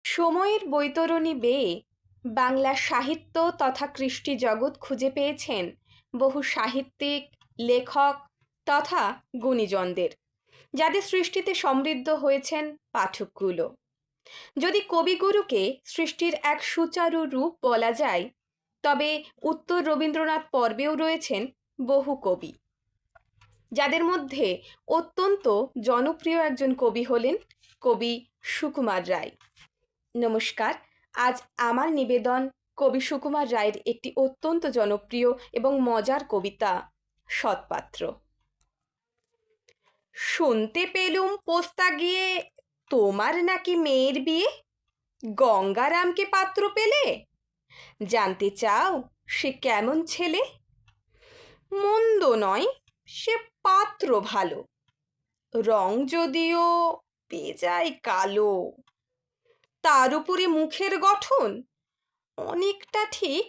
সময়ের বৈতরণী বেয়ে বাংলা সাহিত্য তথা কৃষ্টি জগৎ খুঁজে পেয়েছেন বহু সাহিত্যিক, লেখক তথা গুণীজনদের, যাদের সৃষ্টিতে সমৃদ্ধ হয়েছেন পাঠকগুলো। যদি কবিগুরুকে সৃষ্টির এক সুচারু রূপ বলা যায়, তবে উত্তর রবীন্দ্রনাথ পর্বেও রয়েছেন বহু কবি, যাদের মধ্যে অত্যন্ত জনপ্রিয় একজন কবি হলেন কবি সুকুমার রায়। নমস্কার, আজ আমার নিবেদন কবি সুকুমার রায়ের একটি অত্যন্ত জনপ্রিয় এবং মজার কবিতা সৎপাত্র। শুনতে পেলুম পোস্তা গিয়ে তোমার নাকি মেয়ের বিয়ে, গঙ্গারামকে পাত্র পেলে, জানতে চাও সে কেমন ছেলে? মন্দ নয়, সে পাত্র ভালো, রং যদিও বেজায় কালো, তার উপরে মুখের গঠন অনেকটা ঠিক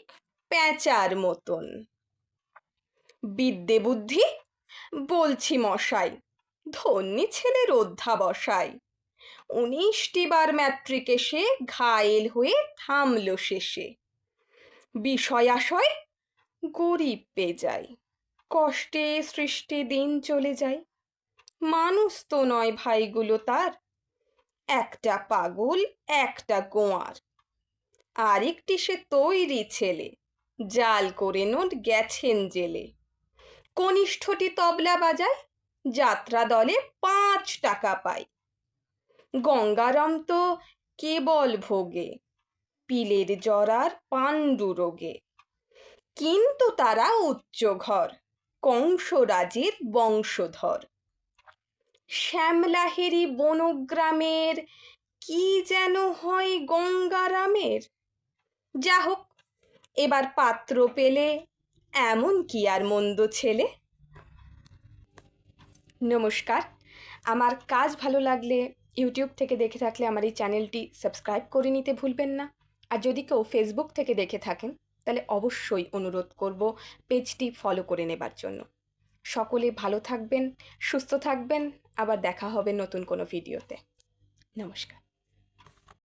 প্যাঁচার মতন। বিদ্যে বুদ্ধি বলছি মশাই, ধন্যী ছেলের অধ্যাবসায়। 19টি বার ম্যাট্রিকে সে ঘায়েল হয়ে থামল শেষে। বিষয় আশয় গরিব পেয়ে কষ্টে সৃষ্টি দিন চলে যায়। মানুষ তো নয় ভাইগুলো তার, একটা পাগল একটা গোয়ার। আরেকটি সে তৈরি ছেলে, জাল করে নোট গেছেন জেলে। কনিষ্ঠটি তবলা বাজায়, যাত্রা দলে 5 টাকা পায়। গঙ্গারাম তো কেবল ভোগে, পিলের জরার পাণ্ডু রোগে। কিন্তু তারা উচ্চ ঘর, কংসরাজের বংশধর। শ্যামলাহেরি বনগ্রামের কি যেন হয় গঙ্গারামের। যা হোক, এবার পাত্র পেলে এমন কি আর মন্দ ছেলে। নমস্কার, আমার কাজ ভালো লাগলে ইউটিউব থেকে দেখে থাকলে আমার এই চ্যানেলটি সাবস্ক্রাইব করে নিতে ভুলবেন না। আর যদি কেউ ফেসবুক থেকে দেখে থাকেন, তাহলে অবশ্যই অনুরোধ করব পেজটি ফলো করে নেবার জন্য। সকলে ভালো থাকবেন, সুস্থ থাকবেন, আবার দেখা হবে নতুন কোনো ভিডিওতে। নমস্কার।